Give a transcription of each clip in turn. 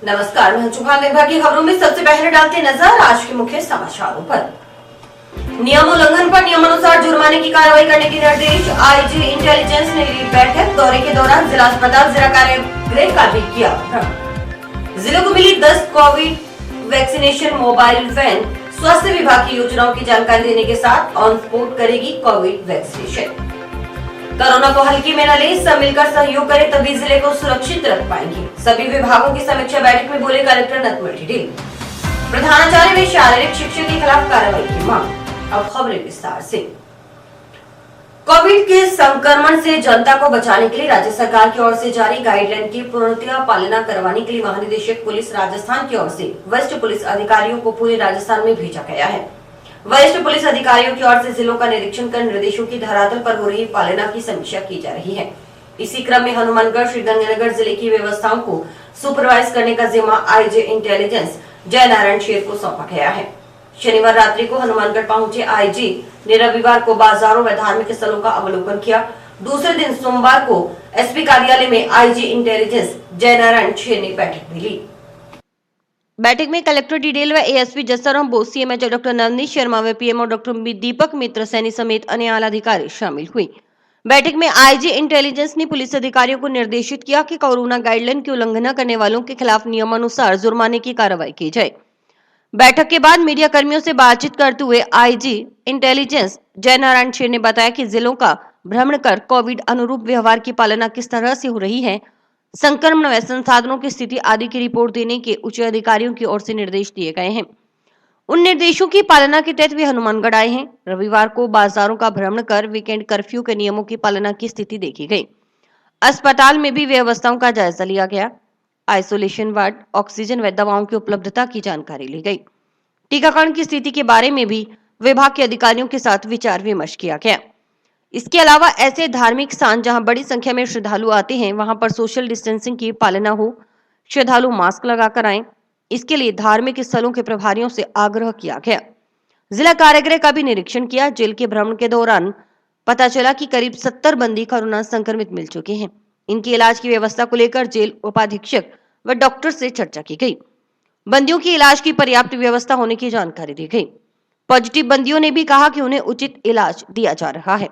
नमस्कार, मैं चौहान। निर्भर की खबरों में सबसे पहले डालते नजर आज के मुख्य समाचारों पर। नियम उल्लंघन पर नियमानुसार जुर्माने की कार्रवाई करने के निर्देश। आईजी इंटेलिजेंस ने ली बैठक। दौरे के दौरान जिला अस्पताल, जिला कार्यालय का भी किया भ्रमण। जिले को मिली 10 कोविड वैक्सीनेशन मोबाइल वैन। स्वास्थ्य विभाग की योजनाओं की जानकारी देने के साथ ऑन स्पॉट करेगी कोविड वैक्सीनेशन। कोरोना को हल्के में न ले, सब मिलकर सहयोग करें तभी जिले को सुरक्षित रख पाएंगे। सभी विभागों की समीक्षा बैठक में बोले कलेक्टर नटवर ढिल। प्रधानाचार्य में शारीरिक शिक्षा के खिलाफ कार्रवाई की मांग। अब खबरें विस्तार से। कोविड के संक्रमण से जनता को बचाने के लिए राज्य सरकार की ओर से जारी गाइडलाइन की पूर्णतः पालना करवाने के लिए महानिदेशक पुलिस राजस्थान की ओर से वरिष्ठ पुलिस अधिकारियों को पूरे राजस्थान में भेजा गया है। वरिष्ठ पुलिस अधिकारियों की ओर से जिलों का निरीक्षण कर निर्देशों की धरातल पर हो रही पालना की समीक्षा की जा रही है। इसी क्रम में हनुमानगढ़, श्रीगंगानगर जिले की व्यवस्थाओं को सुपरवाइज करने का जिम्मा आईजी इंटेलिजेंस जयनारायण शेर को सौंपा गया है। शनिवार रात्रि को हनुमानगढ़ पहुंचे आईजी ने रविवार को बाजारों व धार्मिक स्थलों का अवलोकन किया। दूसरे दिन सोमवार को एसपी कार्यालय में आईजी इंटेलिजेंस जयनारायण शेर ने बैठक भी ली। बैठक में कलेक्टर डिडेल व ASP Jasram Bose, CMHO doctor Navneet Sharma व पीएमओ डॉक्टर दीपक मित्र सैनी समेत अन्य आला अधिकारी शामिल हुए। बैठक में आईजी इंटेलिजेंस ने पुलिस अधिकारियों को निर्देशित किया कि कोरोना गाइडलाइन की उल्लंघना करने वालों के खिलाफ नियमानुसार जुर्माने की कार्रवाई की जाए। बैठक के बाद मीडिया कर्मियों से बातचीत करते हुए आईजी इंटेलिजेंस जयनारायण शेर ने बताया कि जिलों का भ्रमण कर कोविड अनुरूप व्यवहार की पालना किस तरह से हो रही है, संक्रमण व संसाधनों की स्थिति आदि की रिपोर्ट देने के उच्च अधिकारियों की ओर से निर्देश दिए गए हैं। उन निर्देशों की पालना के तहत वे हनुमानगढ़ आए हैं। रविवार को बाजारों का भ्रमण कर वीकेंड कर्फ्यू के नियमों की पालना की स्थिति देखी गई। अस्पताल में भी व्यवस्थाओं का जायजा लिया गया। आइसोलेशन वार्ड, ऑक्सीजन व दवाओं की उपलब्धता की जानकारी ली गई। टीकाकरण की स्थिति के बारे में भी विभाग के अधिकारियों के साथ विचार विमर्श किया गया। इसके अलावा ऐसे धार्मिक स्थान जहां बड़ी संख्या में श्रद्धालु आते हैं, वहां पर सोशल डिस्टेंसिंग की पालना हो, श्रद्धालु मास्क लगाकर आएं। इसके लिए धार्मिक स्थलों के प्रभारियों से आग्रह किया गया। जिला कारागृह का भी निरीक्षण किया। जेल के भ्रमण के दौरान पता चला कि करीब 70 बंदी कोरोना संक्रमित मिल चुके हैं। इनके इलाज की व्यवस्था को लेकर जेल उपाधीक्षक व डॉक्टर से चर्चा की गई। बंदियों की इलाज की पर्याप्त व्यवस्था होने की जानकारी दी गई। पॉजिटिव बंदियों ने भी कहा कि उन्हें उचित इलाज दिया जा रहा है।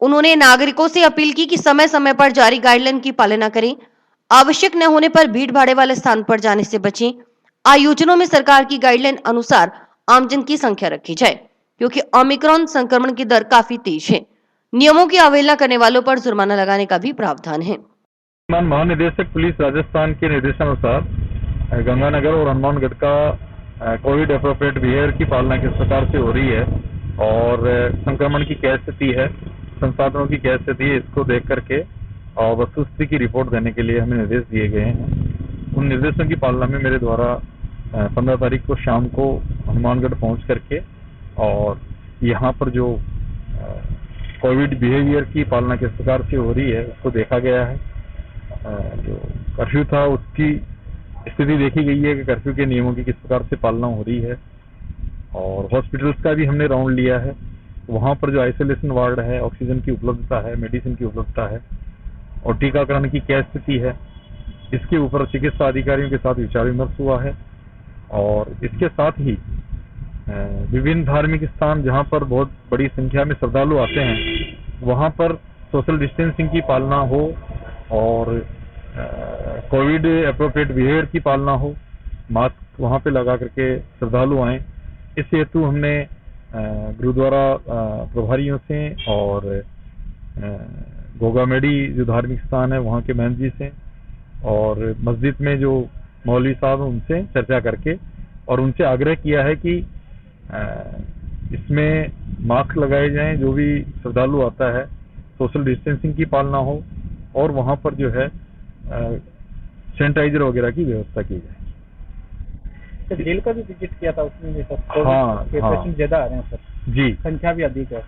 उन्होंने नागरिकों से अपील की कि समय समय पर जारी गाइडलाइन की पालना करें। आवश्यक न होने पर भीड़ भाड़ वाले स्थान पर जाने से बचें। आयोजनों में सरकार की गाइडलाइन अनुसार आमजन की संख्या रखी जाए, क्योंकि ओमिक्रॉन संक्रमण की दर काफी तेज है। नियमों की अवहेलना करने वालों पर जुर्माना लगाने का भी प्रावधान है। महानिदेशक पुलिस राजस्थान के निर्देशानुसार गंगानगर और हनुमानगढ़ का कोविड एप्रोप्रिएट बिहेवियर की पालना किस प्रकार से हो रही है और संक्रमण की क्या स्थिति है, संसाधनों की क्या स्थिति है, इसको देख करके और वस्तुस्थिति की रिपोर्ट देने के लिए हमें निर्देश दिए गए हैं। उन निर्देशों की पालना में मेरे द्वारा 15 तारीख को शाम को हनुमानगढ़ पहुंच करके और यहाँ पर जो कोविड बिहेवियर की पालना किस प्रकार से हो रही है उसको देखा गया है। जो कर्फ्यू था उसकी स्थिति देखी गई है कि कर्फ्यू के नियमों की किस प्रकार से पालना हो रही है और हॉस्पिटल्स का भी हमने राउंड लिया है। वहाँ पर जो आइसोलेशन वार्ड है, ऑक्सीजन की उपलब्धता है, मेडिसिन की उपलब्धता है और टीकाकरण की क्या स्थिति है, इसके ऊपर चिकित्सा अधिकारियों के साथ विचार विमर्श हुआ है। और इसके साथ ही विभिन्न धार्मिक स्थान जहाँ पर बहुत बड़ी संख्या में श्रद्धालु आते हैं, वहाँ पर सोशल डिस्टेंसिंग की पालना हो और कोविड एप्रोप्रिएट बिहेवियर की पालना हो, मास्क वहाँ पे लगा करके श्रद्धालु आए। इस हेतु हमने गुरुद्वारा प्रभारियों से और गोगामेडी जो धार्मिक स्थान है वहाँ के महंत जी से और मस्जिद में जो मौलवी साहब हैं उनसे चर्चा करके और उनसे आग्रह किया है कि इसमें मास्क लगाए जाएं, जो भी श्रद्धालु आता है सोशल डिस्टेंसिंग की पालना हो और वहाँ पर जो है सैनिटाइजर वगैरह की व्यवस्था की जाए। तो जेल का भी विजिट किया था, उसमें भी सर हाँ पेशेंट ज्यादा आ रहे हैं सर जी, संख्या भी अधिक है।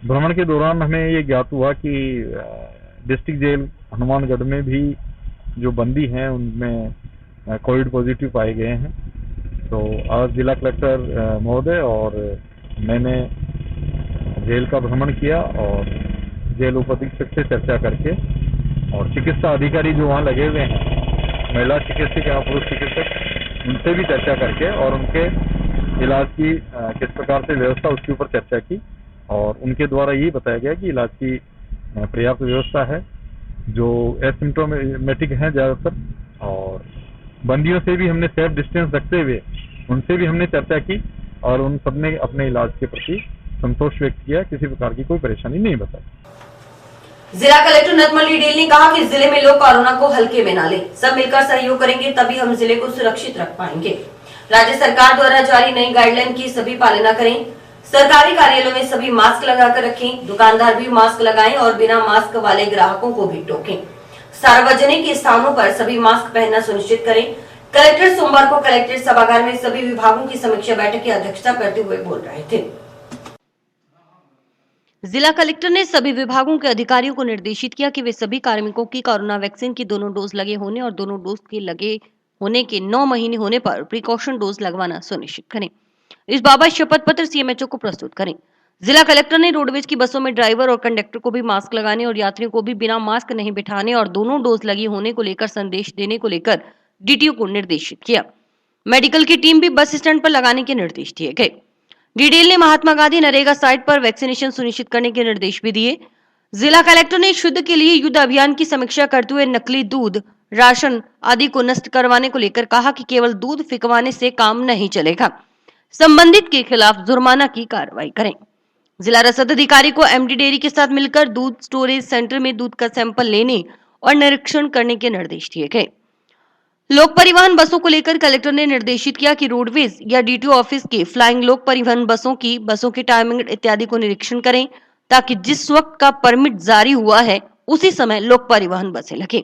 भ्रमण के दौरान हमें ये ज्ञात हुआ कि डिस्ट्रिक्ट जेल हनुमानगढ़ में भी जो बंदी हैं उनमें कोविड पॉजिटिव पाए गए हैं। तो आज जिला कलेक्टर महोदय और मैंने जेल का भ्रमण किया और जेल उपाधीक्षक से चर्चा करके और चिकित्सा अधिकारी जो वहाँ लगे हुए हैं महिला चिकित्सक या पुरुष चिकित्सक उनसे भी चर्चा करके और उनके इलाज की किस प्रकार से व्यवस्था उसके ऊपर चर्चा की और उनके द्वारा यही बताया गया कि इलाज की पर्याप्त व्यवस्था है, जो एसिम्प्टोमेटिक हैं ज़्यादातर, और बंदियों से भी हमने सेफ डिस्टेंस रखते हुए उनसे भी हमने चर्चा की और उन सबने अपने इलाज के प्रति संतोष व्यक्त किया, किसी प्रकार की कोई परेशानी नहीं बताई। जिला कलेक्टर नटमल डिडेल ने कहा कि जिले में लोग कोरोना को हल्के में ना लें, सब मिलकर सहयोग करेंगे तभी हम जिले को सुरक्षित रख पाएंगे। राज्य सरकार द्वारा जारी नई गाइडलाइन की सभी पालना करें, सरकारी कार्यालयों में सभी मास्क लगाकर रखें, दुकानदार भी मास्क लगाएं और बिना मास्क वाले ग्राहकों को भी टोकें। सार्वजनिक स्थानों पर सभी मास्क पहनना सुनिश्चित करें। कलेक्टर सोमवार को कलेक्ट्रेट सभागार में सभी विभागों की समीक्षा बैठक की अध्यक्षता करते हुए बोल रहे थे। जिला कलेक्टर ने सभी विभागों के अधिकारियों को निर्देशित किया कि वे सभी कार्मिकों की कोरोना वैक्सीन की दोनों डोज लगे होने और दोनों डोज के लगे होने के 9 महीने होने पर प्रिकॉशन डोज लगवाना सुनिश्चित करें। इस बाबत शपथ पत्र सीएमएचओ को प्रस्तुत करें। जिला कलेक्टर ने रोडवेज की बसों में ड्राइवर और कंडक्टर को भी मास्क लगाने और यात्रियों को भी बिना मास्क नहीं बिठाने और दोनों डोज लगी होने को लेकर संदेश देने को लेकर डीटीओ को निर्देशित किया। मेडिकल की टीम भी बस स्टैंड पर लगाने के निर्देश दिए गए। डीडेल ने महात्मा गांधी नरेगा साइट पर वैक्सीनेशन सुनिश्चित करने के निर्देश भी दिए। जिला कलेक्टर ने शुद्ध के लिए युद्ध अभियान की समीक्षा करते हुए नकली दूध, राशन आदि को नष्ट करवाने को लेकर कहा कि केवल दूध फिकवाने से काम नहीं चलेगा, संबंधित के खिलाफ जुर्माना की कार्रवाई करें। जिला रसद अधिकारी को एमडी डेयरी के साथ मिलकर दूध स्टोरेज सेंटर में दूध का सैंपल लेने और निरीक्षण करने के निर्देश दिए गए। लोक परिवहन बसों को लेकर कलेक्टर ने निर्देशित किया कि रोडवेज या डीटीओ ऑफिस के फ्लाइंग लोक परिवहन बसों की टाइमिंग इत्यादि को निरीक्षण करें ताकि जिस वक्त का परमिट जारी हुआ है उसी समय लोक परिवहन बसें लगे।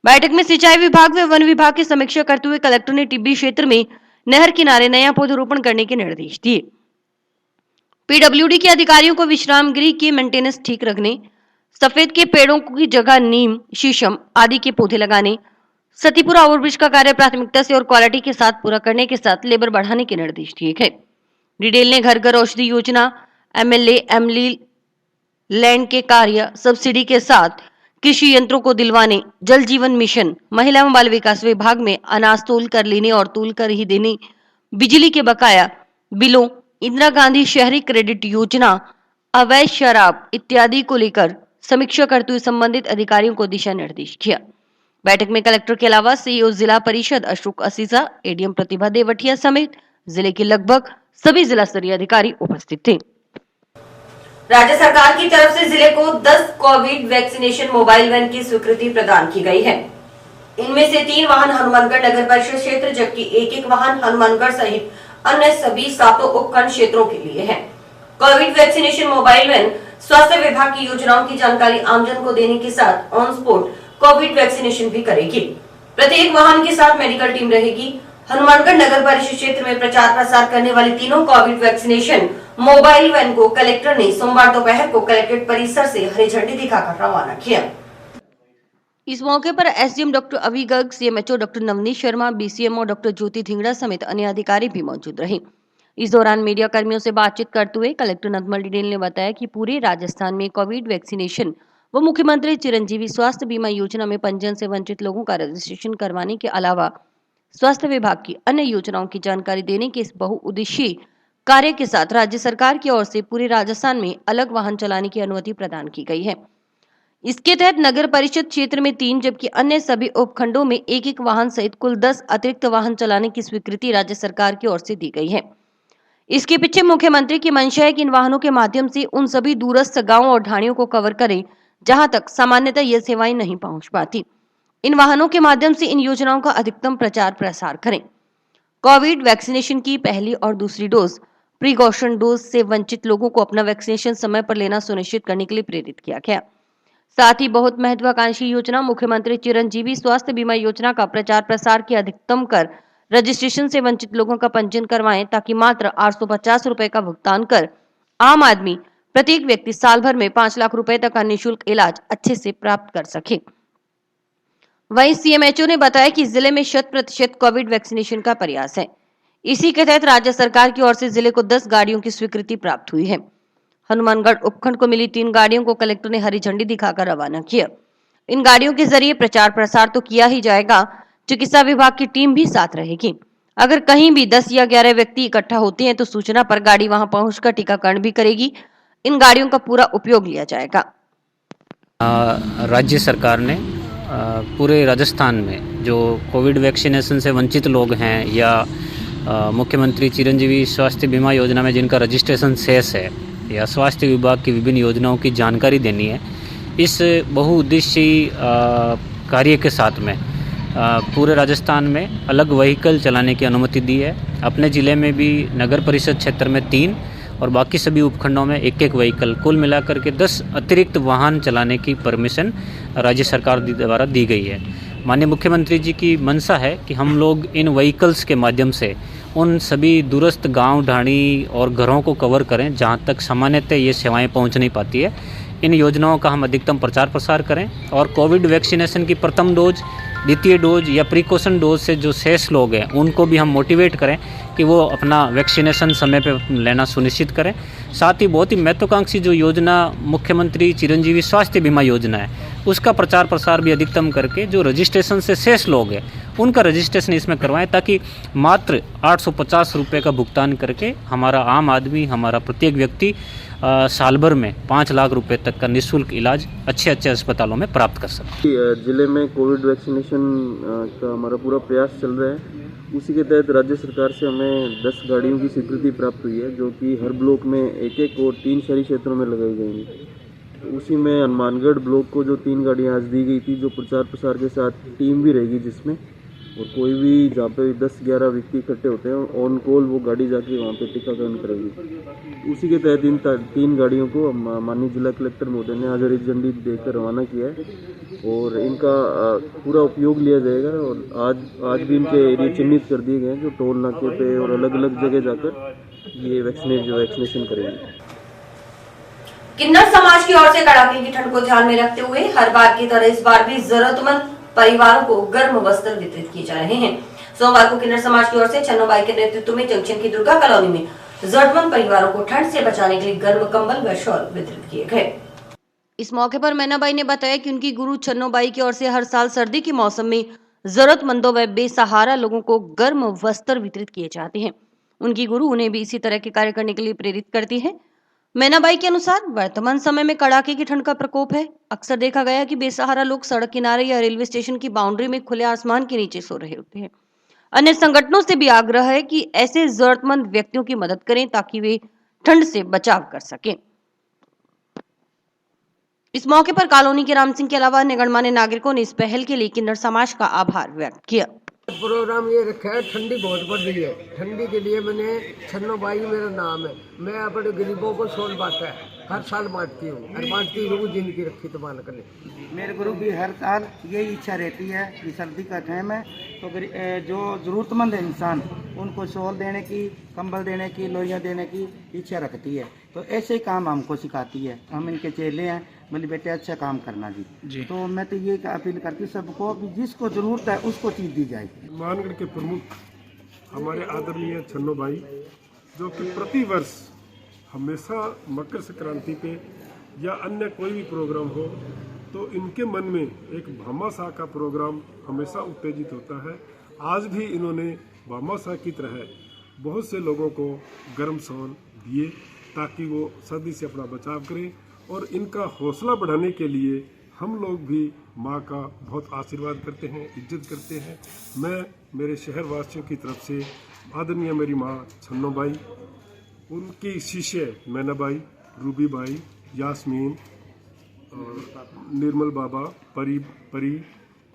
बैठक में सिंचाई विभाग व वन विभाग की समीक्षा करते हुए कलेक्टर ने टिब्बी क्षेत्र में नहर किनारे नया पौधरोपण करने के निर्देश दिए। पीडब्ल्यूडी के अधिकारियों को विश्राम गृह की मेंटेनेंस ठीक रखने, सफेद के पेड़ों की जगह नीम, शीशम आदि के पौधे लगाने, सतीपुरा ओवरब्रिज का कार्य प्राथमिकता से और क्वालिटी के साथ पूरा करने के साथ लेबर बढ़ाने के निर्देश दिए गए। डिटेल ने घर घर Aushadhi Yojana, MLA Emily land के कार्य, सब्सिडी के साथ कृषि यंत्रों को दिलवाने, जल जीवन मिशन, महिला एवं बाल विकास विभाग में अनाज तोल कर लेने और तोल कर ही देने, बिजली के बकाया बिलों, इंदिरा गांधी शहरी क्रेडिट योजना, अवैध शराब इत्यादि को लेकर समीक्षा करते हुए संबंधित अधिकारियों को दिशा निर्देश किया। बैठक में कलेक्टर के अलावा सीईओ जिला परिषद अशोक असीजा, एडीएम प्रतिभा देवटिया समेत जिले के लगभग सभी जिला स्तरीय अधिकारी उपस्थित थे। राज्य सरकार की तरफ से जिले को 10 कोविड वैक्सीनेशन मोबाइल वैन की स्वीकृति प्रदान की गई है। इनमें से 3 वाहन हनुमानगढ़ नगर परिषद क्षेत्र जबकि एक वाहन हनुमानगढ़ सहित अन्य सभी 7 उपखंड क्षेत्रों के लिए है। कोविड वैक्सीनेशन मोबाइल वैन स्वास्थ्य विभाग की योजनाओं की जानकारी आमजन को देने के साथ ऑन स्पॉट कोविड वैक्सीनेशन भी करेगी। प्रत्येक वाहन के साथ मेडिकल टीम रहेगी। हनुमानगढ़ नगर परिषद क्षेत्र में प्रचार प्रसार करने वाली तीनों कोविड वैक्सीनेशन मोबाइल वैन को कलेक्टर ने सोमवार दोपहर को कलेक्ट्रेट परिसर से हरी झंडी दिखाकर रवाना किया। इस मौके पर SDM doctor Avi Garg, CMHO doctor Navneet Sharma, BCMO doctor Jyoti Dhingra समेत अन्य अधिकारी भी मौजूद रहे। इस दौरान मीडिया कर्मियों से बातचीत करते हुए कलेक्टर नटमल डिडेल ने बताया कि पूरे राजस्थान में कोविड वैक्सीनेशन व मुख्यमंत्री चिरंजीवी स्वास्थ्य बीमा योजना में पंजीयन से वंचित लोगों का रजिस्ट्रेशन करवाने के अलावा स्वास्थ्य विभाग की अन्य योजनाओं की जानकारी देने के इस बहुउद्देशीय कार्य के साथ राज्य सरकार की ओर से पूरे राजस्थान में अलग वाहन चलाने की अनुमति प्रदान की गई है। इसके तहत नगर परिषद क्षेत्र में 3 जबकि अन्य सभी उपखंडों में 1-1 वाहन सहित कुल 10 अतिरिक्त वाहन चलाने की स्वीकृति राज्य सरकार की ओर से दी गई है। इसके पीछे मुख्यमंत्री की मंशा है कि इन वाहनों के माध्यम से उन सभी दूरस्थ गांवों और ढाणियों को कवर करें जहां तक सामान्यतः ये सेवाएं नहीं पहुंच पाती। इन वाहनों के माध्यम से इन योजनाओं का अधिकतम प्रचार प्रसार करें। कोविड वैक्सीनेशन की पहली और दूसरी डोज, प्रिकॉशन डोज से वंचित लोगों को अपना वैक्सीनेशन समय पर लेना सुनिश्चित करने के लिए प्रेरित किया गया। साथ ही बहुत महत्वाकांक्षी योजना मुख्यमंत्री चिरंजीवी स्वास्थ्य बीमा योजना का प्रचार प्रसार की अधिकतम कर रजिस्ट्रेशन से वंचित लोगों का पंजीयन करवाएं ताकि मात्र 850 रुपए का भुगतान कर आम आदमी प्रत्येक व्यक्ति साल भर में 5 लाख रुपए तक का निःशुल्क इलाज अच्छे से प्राप्त कर सके। वहीं सीएमएचओ ने बताया कि जिले में 100% कोविड वैक्सीनेशन का प्रयास है। इसी के तहत राज्य सरकार की ओर से जिले को 10 गाड़ियों की स्वीकृति प्राप्त हुई है। हनुमानगढ़ उपखंड को मिली 3 गाड़ियों को कलेक्टर ने हरी झंडी दिखाकर रवाना किया। इन गाड़ियों के जरिए प्रचार प्रसार तो किया ही जाएगा, चिकित्सा विभाग की टीम भी साथ रहेगी। अगर कहीं भी 10 या 11 व्यक्ति इकट्ठा होते हैं तो सूचना पर गाड़ी वहां पहुंचकर टीकाकरण भी करेगी। इन गाड़ियों का पूरा उपयोग लिया जाएगा। राज्य सरकार ने पूरे राजस्थान में जो कोविड वैक्सीनेशन से वंचित लोग हैं या मुख्यमंत्री चिरंजीवी स्वास्थ्य बीमा योजना में जिनका रजिस्ट्रेशन शेष है या स्वास्थ्य विभाग की विभिन्न योजनाओं की जानकारी देनी है, इस बहुउद्देशीय कार्य के साथ में पूरे राजस्थान में अलग व्हीकल चलाने की अनुमति दी है। अपने ज़िले में भी नगर परिषद क्षेत्र में 3 और बाकी सभी उपखंडों में 1-1 व्हीकल, कुल मिलाकर के 10 अतिरिक्त वाहन चलाने की परमिशन राज्य सरकार द्वारा दी गई है। माननीय मुख्यमंत्री जी की मंशा है कि हम लोग इन व्हीकल्स के माध्यम से उन सभी दूरस्थ गांव, ढाणी और घरों को कवर करें जहां तक सामान्यतः ये सेवाएं पहुंच नहीं पाती है। इन योजनाओं का हम अधिकतम प्रचार प्रसार करें और कोविड वैक्सीनेशन की प्रथम डोज, द्वितीय डोज या प्रिकॉशन डोज से जो शेष लोग हैं उनको भी हम मोटिवेट करें कि वो अपना वैक्सीनेशन समय पे लेना सुनिश्चित करें। साथ ही बहुत ही महत्वाकांक्षी जो योजना मुख्यमंत्री चिरंजीवी स्वास्थ्य बीमा योजना है, उसका प्रचार प्रसार भी अधिकतम करके जो रजिस्ट्रेशन से शेष लोग हैं उनका रजिस्ट्रेशन इसमें करवाएं, ताकि मात्र 850 रुपये का भुगतान करके हमारा आम आदमी, हमारा प्रत्येक व्यक्ति साल भर में 5 लाख रुपए तक का निःशुल्क इलाज अच्छे अस्पतालों में प्राप्त कर सकते हैं। जिले में कोविड वैक्सीनेशन का हमारा पूरा प्रयास चल रहा है। उसी के तहत राज्य सरकार से हमें 10 गाड़ियों की स्वीकृति प्राप्त हुई है, जो कि हर ब्लॉक में 1-1 और 3 शहरी क्षेत्रों में लगाई जाएंगी। उसी में हनुमानगढ़ ब्लॉक को जो 3 गाड़ियाँ आज दी गई थी, जो प्रचार प्रसार के साथ टीम भी रहेगी जिसमें, और कोई भी जहाँ पे 10-11 व्यक्ति इकट्ठे होते हैं ऑन कॉल वो गाड़ी जाके वहाँ पे टीकाकरण करेगी। उसी के तहत इन 3 गाड़ियों को माननीय जिला कलेक्टर महोदय ने आज हरी झंडी देकर रवाना किया है और इनका पूरा उपयोग लिया जाएगा। और आज भी इनके एरिया चिन्हित कर दिए गए हैं जो टोल नाके पे और अलग अलग जगह जाकर ये वैक्सीनेशन करेंगे। किन्नर समाज की ओर से कड़ाके की ठंड को ध्यान में रखते हुए हर बार की तरह इस बार भी जरूरतमंद परिवारों को गर्म वस्त्र वितरित किए जा रहे हैं। सोमवार को किन्नर समाज की ओर से छन्नोबाई के नेतृत्व में जंक्शन की दुर्गा कॉलोनी में जरूरतमंद परिवारों को ठंड से बचाने के लिए गर्म कंबल व शॉल वितरित किए गए। इस मौके पर मैनाबाई ने बताया कि उनकी गुरु छन्नोबाई की ओर से हर साल सर्दी के मौसम में जरूरतमंदों व बेसहारा लोगों को गर्म वस्त्र वितरित किए जाते हैं। उनकी गुरु उन्हें भी इसी तरह के कार्य करने के लिए प्रेरित करती है। मैनाबाई के अनुसार वर्तमान समय में कड़ाके की ठंड का प्रकोप है। अक्सर देखा गया कि बेसहारा लोग सड़क किनारे या रेलवे स्टेशन की बाउंड्री में खुले आसमान के नीचे सो रहे होते हैं। अन्य संगठनों से भी आग्रह है कि ऐसे जरूरतमंद व्यक्तियों की मदद करें ताकि वे ठंड से बचाव कर सकें। इस मौके पर कॉलोनी के राम सिंह के अलावा अन्य गणमान्य नागरिकों ने इस पहल के लिए किन्नर समाज का आभार व्यक्त किया। प्रोग्राम ये रखा है, ठंडी बहुत बढ़ रही है। ठंडी के लिए मैंने छन्नोबाई मेरा नाम है, मैं अपने गरीबों को शॉल बांटा है, हर साल बांटती हूँ और बांटती हूँ जिनकी रखी तो मान कर। मेरे गुरु की हर साल यही इच्छा रहती है कि सर्दी का टाइम है तो जो ज़रूरतमंद है इंसान उनको शॉल देने की, कंबल देने की, लोइयाँ देने की इच्छा रखती है। तो ऐसे ही काम हमको सिखाती है। हम इनके चेले हैं, बोले बेटे अच्छा काम करना जी। तो मैं तो ये अपील करती हूँ सबको कि जिसको ज़रूरत है उसको चीज़ दी जाए। मानगढ़ के प्रमुख हमारे आदरणीय छन्नोबाई, जो कि प्रति वर्ष हमेशा मकर संक्रांति पे या अन्य कोई भी प्रोग्राम हो तो इनके मन में एक भामाशाह का प्रोग्राम हमेशा उत्तेजित होता है। आज भी इन्होंने भामाशाह की तरह बहुत से लोगों को गर्म शॉल दिए ताकि वो सर्दी से अपना बचाव करें, और इनका हौसला बढ़ाने के लिए हम लोग भी माँ का बहुत आशीर्वाद करते हैं, इज्जत करते हैं। मैं मेरे शहर वासियों की तरफ से आदरणीय मेरी माँ छन्नोबाई, उनकी शिष्य मैनाबाई, रूबी बाई, यास्मीन और निर्मल बाबा, परी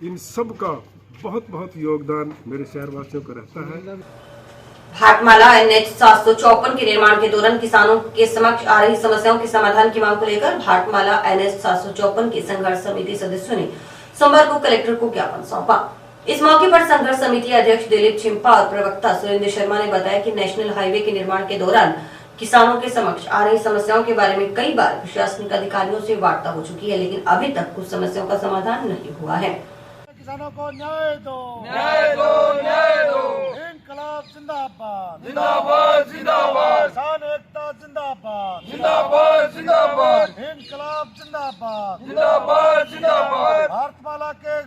इन सब का बहुत बहुत योगदान मेरे शहर वासियों को रहता है। भाटमाला NH 754 के निर्माण के दौरान किसानों के समक्ष आ रही समस्याओं के समाधान की मांग को लेकर भाटमाला NH 754 की संघर्ष समिति सदस्यों ने सोमवार को कलेक्टर को ज्ञापन सौंपा। इस मौके पर संघर्ष समिति अध्यक्ष दिलीप छिम्पा और प्रवक्ता सुरेंद्र शर्मा ने बताया कि नेशनल हाईवे के निर्माण के दौरान किसानों के समक्ष आ रही समस्याओं के बारे में कई बार प्रशासनिक अधिकारियों से वार्ता हो चुकी है, लेकिन अभी तक कुछ समस्याओं का समाधान नहीं हुआ है। किसानों को न्याय दो, न्याय दो, न्याय दो। इनकलाब जिंदाबाद, जिंदाबाद, जिंदाबाद। किसान एकता जिंदाबाद, जिंदाबाद, जिंदाबाद। इनकलाब जिंदाबाद, जिंदाबाद, जिंदाबाद। भारतमाला के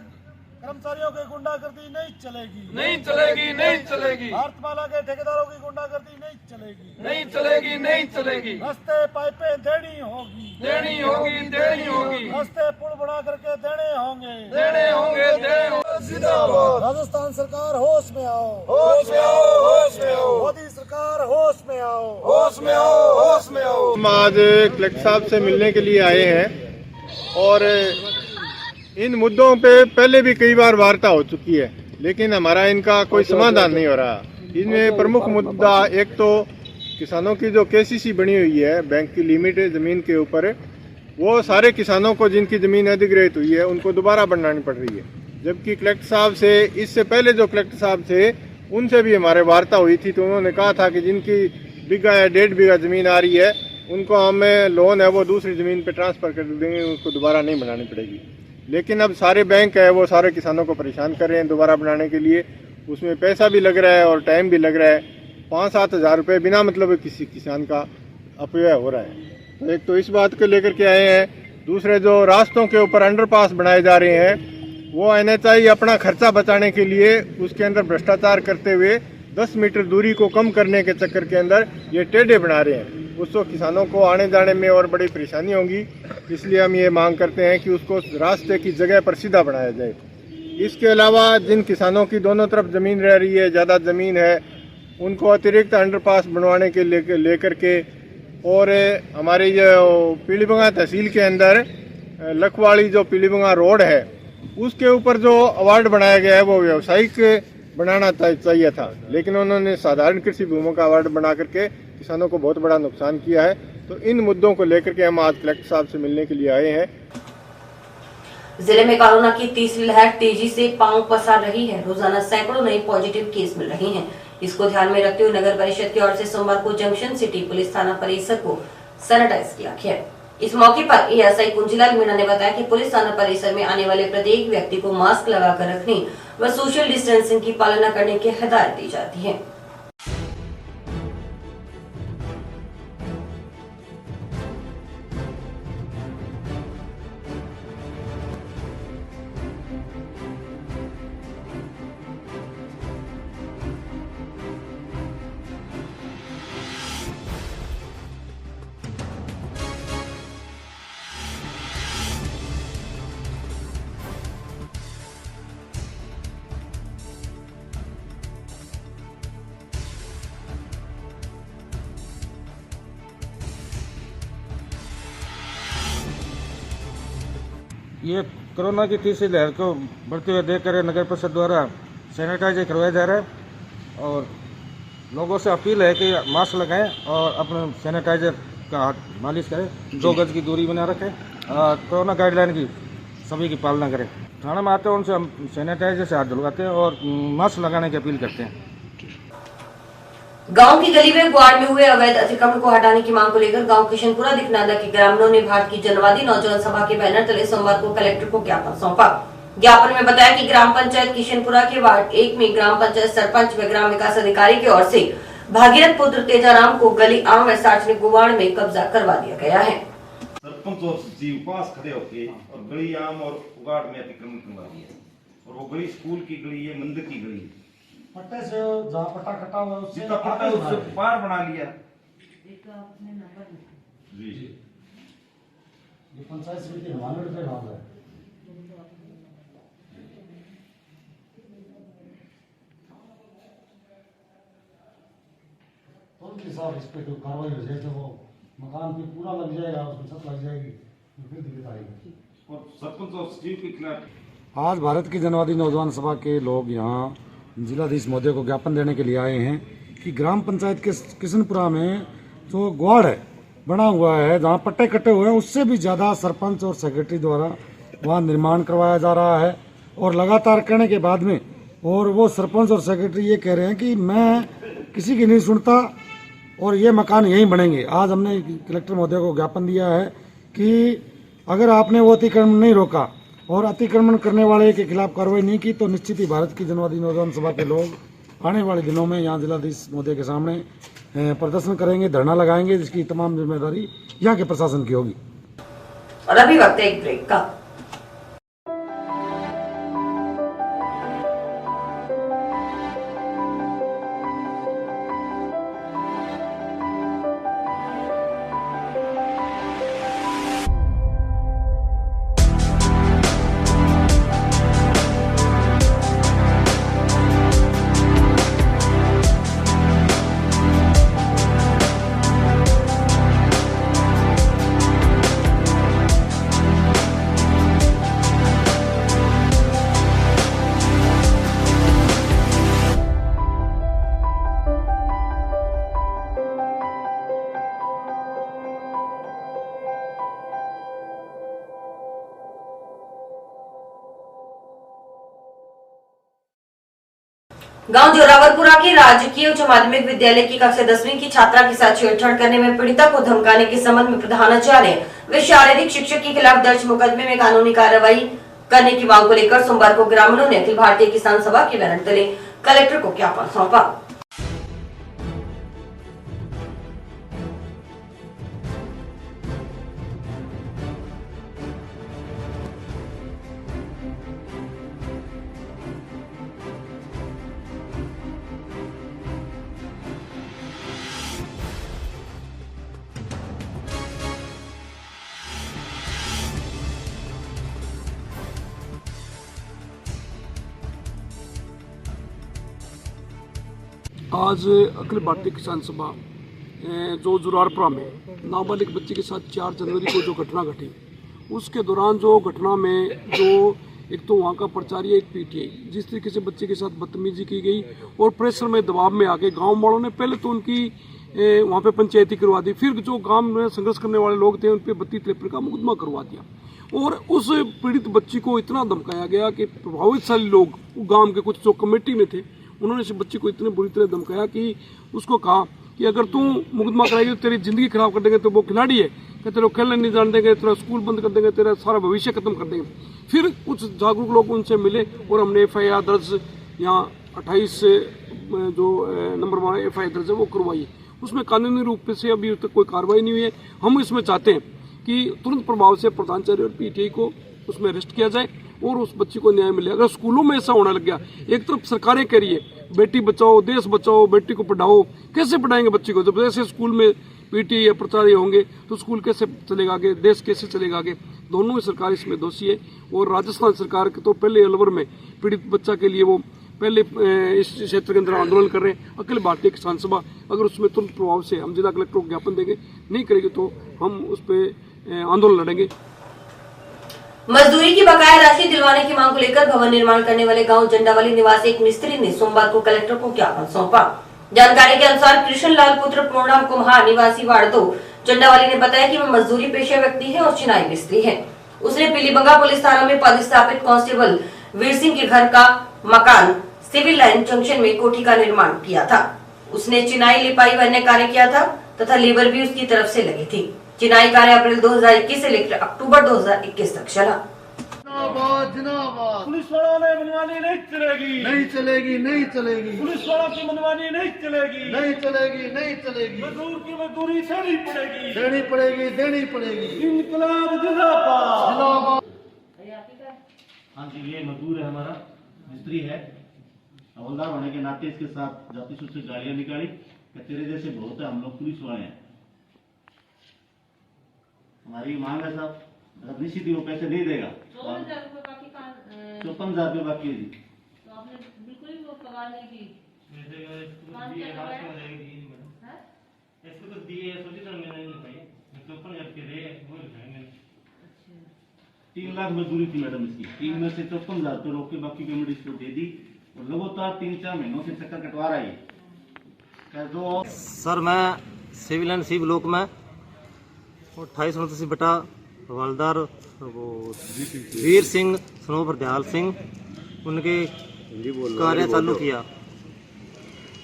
कर्मचारियों की गुंडागर्दी नहीं चलेगी, नहीं चलेगी, नहीं चलेगी। भारतमाला के ठेकेदारों की गुंडागर्दी नहीं चलेगी, नहीं चलेगी, नहीं चलेगी। रास्ते पाइपें देनी होगी, देनी होगी, देनी होगी। रास्ते पुल बना करके देने होंगे, देने होंगे, देने होंगे। जिंदाबाद। राजस्थान सरकार होश में आओ, होश में आओ, होश में आओ। मोदी सरकार होश में आओ, होश में आओ, होश में आओ। हम आज कलेक्टर साहब से मिलने के लिए आए हैं और इन मुद्दों पे पहले भी कई बार वार्ता हो चुकी है, लेकिन हमारा इनका कोई समाधान नहीं हो रहा। इनमें प्रमुख मुद्दा एक तो किसानों की जो केसीसी बनी हुई है, बैंक की लिमिट है ज़मीन के ऊपर, वो सारे किसानों को जिनकी ज़मीन अधिग्रहित हुई है उनको दोबारा बनानी पड़ रही है। जबकि कलेक्टर साहब से इससे पहले जो कलेक्टर साहब थे उनसे भी हमारे वार्ता हुई थी, तो उन्होंने कहा था कि जिनकी बीघा या 1.5 बीघा ज़मीन आ रही है उनको हमें लोन है वो दूसरी ज़मीन पे ट्रांसफ़र कर देंगे, उसको दोबारा नहीं बनानी पड़ेगी। लेकिन अब सारे बैंक है वो सारे किसानों को परेशान कर रहे हैं दोबारा बनाने के लिए, उसमें पैसा भी लग रहा है और टाइम भी लग रहा है। 5-7 हज़ार रुपये बिना मतलब किसी किसान का अपव्यय हो रहा है। तो एक तो इस बात को लेकर के आए हैं। दूसरे जो रास्तों के ऊपर अंडरपास बनाए जा रहे हैं वो NHI अपना खर्चा बचाने के लिए उसके अंदर भ्रष्टाचार करते हुए 10 मीटर दूरी को कम करने के चक्कर के अंदर ये टेढ़े बना रहे हैं। उसको किसानों को आने जाने में और बड़ी परेशानी होगी, इसलिए हम ये मांग करते हैं कि उसको रास्ते की जगह पर सीधा बनाया जाए। इसके अलावा जिन किसानों की दोनों तरफ ज़मीन रह रही है, ज़्यादा ज़मीन है, उनको अतिरिक्त अंडरपास बनवाने के लेकर के और हमारे जो पीलीभंगा तहसील के अंदर लखवाड़ी जो पीलीभंगा रोड है उसके ऊपर जो अवार्ड बनाया गया है वो व्यावसायिक बनाना चाहिए था, लेकिन उन्होंने साधारण कृषि भूमि का अवार्ड बना करके किसानों को बहुत बड़ा नुकसान किया है। तो इन मुद्दों को लेकर के हम आज कलेक्टर साहब से मिलने के लिए आए हैं। जिले में कोरोना की तीसरी लहर तेजी से पांव पसार रही है। रोजाना सैकड़ों नए पॉजिटिव केस मिल रहे हैं। इसको ध्यान में रखते हुए नगर परिषद की ओर से सोमवार को जंक्शन सिटी पुलिस थाना परिसर को सैनिटाइज किया गया। इस मौके पर ASI कुंजीलाल मीणा ने बताया कि पुलिस थाना परिसर में आने वाले प्रत्येक व्यक्ति को मास्क लगाकर रखने व सोशल डिस्टेंसिंग की पालना करने की हिदायत दी जाती है। ये कोरोना की तीसरी लहर को बढ़ते हुए देखकर नगर परिषद द्वारा सैनिटाइजर करवाया जा रहा है और लोगों से अपील है कि मास्क लगाएं और अपने सैनिटाइजर का हाथ मालिश करें, 2 गज की दूरी बना रखें और कोरोना गाइडलाइन की सभी की पालना करें। थाना में आते हैं उनसे हम सैनिटाइजर से हाथ धुलवाते हैं और मास्क लगाने की अपील करते हैं। गांव की गली में ग्वाड़ में हुए अवैध अतिक्रमण को हटाने की मांग को लेकर गांव किशनपुरा दिखनांदा के ग्रामीणों ने भारत की जनवादी नौजवान सभा के बैनर तले सोमवार को कलेक्टर को ज्ञापन सौंपा। ज्ञापन में बताया कि ग्राम पंचायत किशनपुरा के वार्ड 1 में ग्राम पंचायत सरपंच व ग्राम विकास अधिकारी की ओर से भागीरथ पुत्र तेजाराम को गली आम व सार्वजनिक गुवाड़ में कब्जा करवा दिया गया है। सरपंच और सचिव पास खड़े होके और गली आम और उगाड़ में अतिक्रमण करवा दिया और वो गली स्कूल की गली है, मंदिर की गली है। पट्टे से जहाँ पट्टा कटा हुआ उससे पार बना लिया। जी ये पंचायत समिति हमारे पे नाम है। तो उनके हिसाब इस पे कार्रवाई हो जाए तो वो मकान पे पूरा लग जाएगा, उसमें छत लग जाएगी तो फिर दिक्कत आएगी। और सरपंच और सचिव के खिलाफ आज भारत की जनवादी नौजवान सभा के लोग यहाँ जिलाधीश महोदय को ज्ञापन देने के लिए आए हैं कि ग्राम पंचायत के किशनपुरा में जो ग्वाड़ है बना हुआ है, जहाँ पट्टे कटे हुए हैं, उससे भी ज़्यादा सरपंच और सेक्रेटरी द्वारा वहाँ निर्माण करवाया जा रहा है। और लगातार करने के बाद में और वो सरपंच और सेक्रेटरी ये कह रहे हैं कि मैं किसी की नहीं सुनता और ये मकान यहीं बनेंगे। आज हमने कलेक्टर महोदय को ज्ञापन दिया है कि अगर आपने वो अतिक्रमण नहीं रोका और अतिक्रमण करने वाले के खिलाफ कार्रवाई नहीं की तो निश्चित ही भारत की जनवादी नौजवान सभा के लोग आने वाले दिनों में यहाँ जिलाधीश महोदय के सामने प्रदर्शन करेंगे, धरना लगाएंगे, जिसकी तमाम जिम्मेदारी यहाँ के प्रशासन की होगी। और अभी वक्त है एक ब्रेक का। गांव जोरावरपुरा के राजकीय उच्च माध्यमिक विद्यालय की कक्षा 10वीं की छात्रा के साथ छेड़छाड़ करने में पीड़िता को धमकाने के संबंध में प्रधानाचार्य व शारीरिक शिक्षक के खिलाफ दर्ज मुकदमे में कानूनी कार्रवाई करने की मांग को लेकर सोमवार को ग्रामीणों ने अखिल भारतीय किसान सभा के बैनर तले कलेक्टर को ज्ञापन सौंपा। आज अखिल भारतीय किसान सभा जो जुरारपुरा में नाबालिग बच्चे के साथ 4 जनवरी को जो घटना घटी, उसके दौरान जो घटना में जो एक तो वहाँ का प्राचार्य, एक पीटीआई, जिस तरीके से बच्चे के साथ बदतमीजी की गई और प्रेशर में दबाव में आके गांव वालों ने पहले तो उनकी वहाँ पे पंचायती करवा दी, फिर जो गांव में संघर्ष करने वाले लोग थे उन पर 32-53 का मुकदमा करवा दिया और उस पीड़ित बच्ची को इतना धमकाया गया कि प्रभावितशाली लोग गाँव के कुछ जो कमेटी में थे उन्होंने इस बच्ची को इतने बुरी तरह धमकाया कि उसको कहा कि अगर तू मुकदमा कराएगी तो तेरी जिंदगी खराब कर देंगे, तो वो खिलाड़ी है, कहते लोग खेलने नहीं जान देंगे, तेरा स्कूल बंद कर देंगे, तेरा सारा भविष्य खत्म कर देंगे। फिर कुछ जागरूक लोग उनसे मिले और हमने FIR दर्ज यहाँ 28 जो नंबर FIR दर्ज है वो करवाई। उसमें कानूनी रूप से अभी तक कोई कार्रवाई नहीं हुई है। हम इसमें चाहते हैं कि तुरंत प्रभाव से प्रधानाचार्य और PTI को उसमें अरेस्ट किया जाए और उस बच्ची को न्याय मिले। अगर स्कूलों में ऐसा होने लग गया, एक तरफ सरकारें कह रही है बेटी बचाओ, देश बचाओ, बेटी को पढ़ाओ, कैसे पढ़ाएंगे बच्ची को? जब ऐसे स्कूल में PTI या प्राचार्य होंगे तो स्कूल कैसे चलेगा आगे, देश कैसे चलेगा आगे? दोनों ही सरकार इसमें दोषी है। और राजस्थान सरकार के तो पहले अलवर में पीड़ित बच्चा के लिए वो पहले इस क्षेत्र के अंदर आंदोलन कर रहे हैं। अखिल भारतीय किसान सभा अगर उसमें तुरंत प्रभाव से हम जिला कलेक्टर को ज्ञापन देंगे, नहीं करेंगे तो हम उस पर आंदोलन लड़ेंगे। मजदूरी की बकाया राशि दिलवाने की मांग को लेकर भवन निर्माण करने वाले गांव जंडावाली निवासी एक मिस्त्री ने सोमवार को कलेक्टर को ज्ञापन सौंपा। जानकारी के अनुसार कृष्ण लाल पुत्र पूर्णम कुम्हार निवासी वार्ड 2 जंडावाली ने बताया कि वह मजदूरी पेशा व्यक्ति है और चिनाई मिस्त्री है। उसने पीलीबंगा पुलिस थाना में पदस्थापित कांस्टेबल वीर सिंह के घर का मकान सिविल लाइन जंक्शन में कोठी का निर्माण किया था। उसने चिनाई, लिपाई व अन्य कार्य किया था तथा लेबर भी उसकी तरफ से लगी थी। चिनाई कार्य अप्रैल 2021 से लेकर अक्टूबर 2021 तक चला। पुलिस वालों ने मनमानी नहीं चलेगी, नहीं चलेगी, नहीं चलेगी। पुलिस वालों की मनमानी नहीं चलेगी, नहीं चलेगी, नहीं चलेगी। मजदूर की मजदूरी देनी पड़ेगी, देनी पड़ेगी, देनी पड़ेगी। इनकलाब जिंदाबाद। हाँ जी, ये मजदूर है, हमारा मिस्त्री है। हवलदार होने के नाते इसके साथ जाति सूत्र से गालियां निकाली कि तेरे जैसे बहुत है, हम लोग पुलिस वाले हैं। हमारी मांग है साहब, अगर निश्चित ही वो पैसे नहीं देगा। 54,000 रुपये बाकी है जी। तो आपने बिल्कुल ही वो पगार नहीं की। इसको तो दिए सोची तो मैंने नहीं पाई। 54,000 के दे वो लिखाएंगे। 3 लाख मजदूरी थी मैडम इसकी, 3 में से 54,000 रुपये रोक के बाकी पेमेंट इसको दे दी और लगातार 3-4 महीनों से चक्कर कटवा रहा है। तो सर मैं सिविल एंड सी ब्लॉक में 28-29 बटा हवलदार वो वीर सिंह सनोवर दयाल सिंह उनके कार्य चालू किया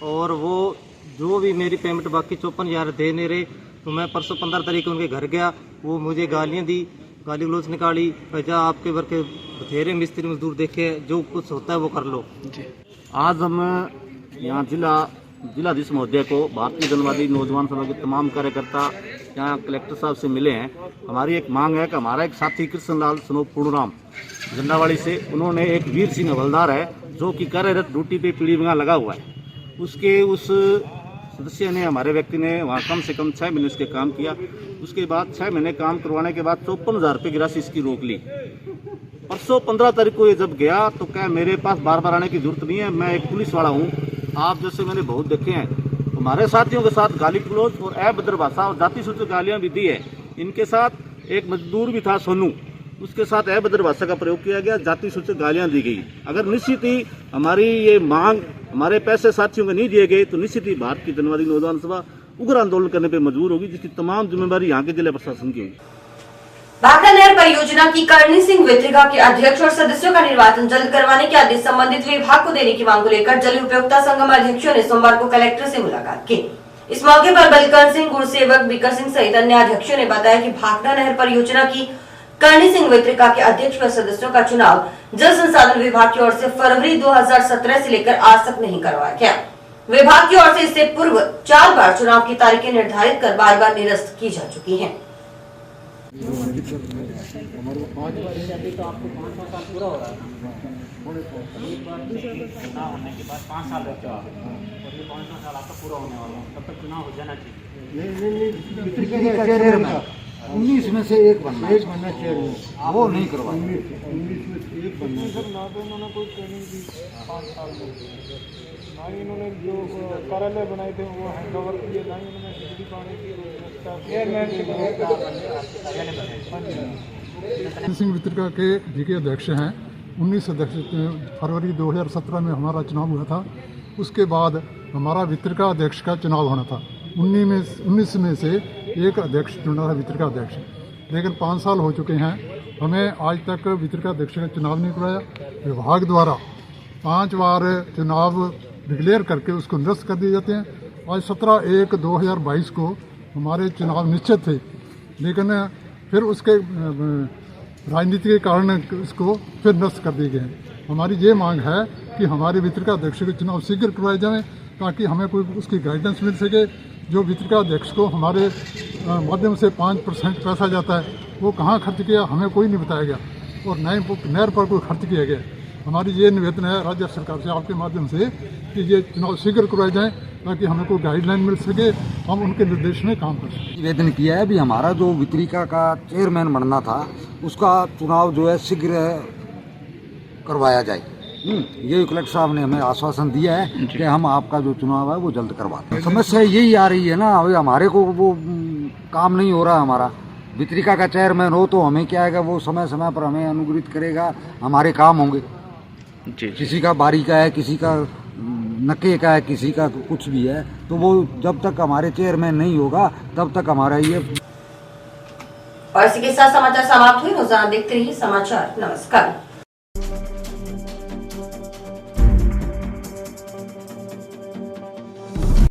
और वो जो भी मेरी पेमेंट बाकी 54,000 दे नहीं रहे, तो मैं परसों 15 तारीख को उनके घर गया। वो मुझे गालियां दी, गाली गलौज निकाली, भैया आपके वर्ग के बथेरे मिस्त्री मजदूर देखे, जो कुछ होता है वो कर लो। आज हम यहाँ जिलाधीश महोदय को भारतीय जनवादी नौजवान सभा के तमाम कार्यकर्ता यहाँ कलेक्टर साहब से मिले हैं। हमारी एक मांग है कि हमारा एक साथी कृष्ण लाल सनोवर पूर्णराम झंडावाड़ी से, उन्होंने एक वीर सिंह हवलदार है जो कि कार्यरत ड्यूटी पे पीलीबंगा लगा हुआ है, उसके उस सदस्य ने, हमारे व्यक्ति ने वहाँ कम से कम 6 महीने उसके काम किया। उसके बाद 6 महीने काम करवाने के बाद 54,000 रुपये की राशि इसकी रोक ली। परसों 15 तारीख को ये जब गया तो क्या मेरे पास बार बार आने की जरूरत नहीं है, मैं एक पुलिस वाला हूँ, आप जैसे मैंने बहुत देखे हैं। हमारे साथियों के साथ गाली गलौज और अभद्र भाषा और जाति सूचक गालियाँ भी दी है। इनके साथ एक मजदूर भी था सोनू, उसके साथ अभद्र भाषा का प्रयोग किया गया, जाति सूचक गालियाँ दी गई। अगर निश्चित ही हमारी ये मांग, हमारे पैसे साथियों को नहीं दिए गए तो निश्चित ही भारतीय जनवादी नौजवान सभा उग्र आंदोलन करने पर मजबूर होगी, जिसकी तमाम जिम्मेदारी यहाँ के जिला प्रशासन की होगी। भाखड़ा नहर परियोजना की करणी सिंह वित्रिका के अध्यक्ष और सदस्यों का निर्वाचन जल्द करवाने के आदेश संबंधित विभाग को देने की मांग को लेकर जल उपयोगिता संगम अध्यक्षों ने सोमवार को कलेक्टर से मुलाकात की। इस मौके पर बलकरण सिंह, गुरुसेवक बिकर सिंह सहित अन्य अध्यक्षों ने बताया कि भाखड़ा नहर परियोजना की करणी सिंह वित्रिका के अध्यक्ष व सदस्यों का चुनाव जल संसाधन विभाग की ओर से फरवरी 2017 से लेकर आज तक नहीं करवाया गया। विभाग की ओर से इससे पूर्व 4 बार चुनाव की तारीखें निर्धारित कर बार बार निरस्त की जा चुकी हैं। हमारे 5 बार अभी तो आपको 5 साल पूरा हो रहा है। एक बार चुनाव होने के बाद 5 साल रहते हो आप, और ये 5वां साल आपका पूरा होने वाला है, तब तक चुनाव हो जाना चाहिए। 19 में से एक बनना चाहिए, वो नहीं करवा। 19 में से एक बनना सर, ना तो उन्होंने कोई ट्रेनिंग दी 5 साल में, ना ही इन्होंने जो कार्यालय बनाए थे वो हैंड ओवर किए, ना ही उन्होंने बिजली पानी की सिंह वित्रिका के जी के अध्यक्ष हैं। 19 फरवरी 2017 में हमारा चुनाव हुआ था। उसके बाद हमारा वित्रिका अध्यक्ष का चुनाव होना था। 19 में से एक अध्यक्ष चुना था, वित्रिका अध्यक्ष। लेकिन 5 साल हो चुके हैं, हमें आज तक वित्रिका अध्यक्ष का चुनाव नहीं कराया। विभाग द्वारा 5 बार चुनाव डिक्लेयर करके उसको निरस्त कर दिए जाते हैं। आज 17/1/2022 को हमारे चुनाव निश्चित थे, लेकिन फिर उसके राजनीति के कारण इसको फिर निरस्त कर दिए गए हैं। हमारी ये मांग है कि हमारे वित्रिका अध्यक्ष के चुनाव शीघ्र करवाए जाएं, ताकि हमें कोई उसकी गाइडेंस मिल सके। जो वित्रिका अध्यक्ष को हमारे माध्यम से 5% पैसा जाता है, वो कहाँ खर्च किया हमें कोई नहीं बताया गया, और नहर पर कोई खर्च किया गया। हमारी ये निवेदन है राज्य सरकार से आपके माध्यम से कि ये चुनाव शीघ्र करवाए जाएं, ताकि हमें कोई गाइडलाइन मिल सके, हम उनके निर्देश में काम कर सकें। निवेदन किया है भी हमारा जो वित्रिका का चेयरमैन बनना था, उसका चुनाव जो है शीघ्र करवाया जाए। ये कलेक्टर साहब ने हमें आश्वासन दिया है कि हम आपका जो चुनाव है वो जल्द करवाते हैं। समस्या यही आ रही है ना, अभी हमारे को वो काम नहीं हो रहा। हमारा वित्रिका का चेयरमैन हो तो हमें क्या है, वो समय समय पर हमें अनुग्रहित करेगा, हमारे काम होंगे। किसी का बारी का है, किसी का नके का है, किसी का कुछ भी है, तो वो जब तक हमारे चेयरमैन नहीं होगा तब तक हमारा ये। और इसी के साथ समाचार समाप्त हुए। रोजाना देखते रहिए समाचार। नमस्कार।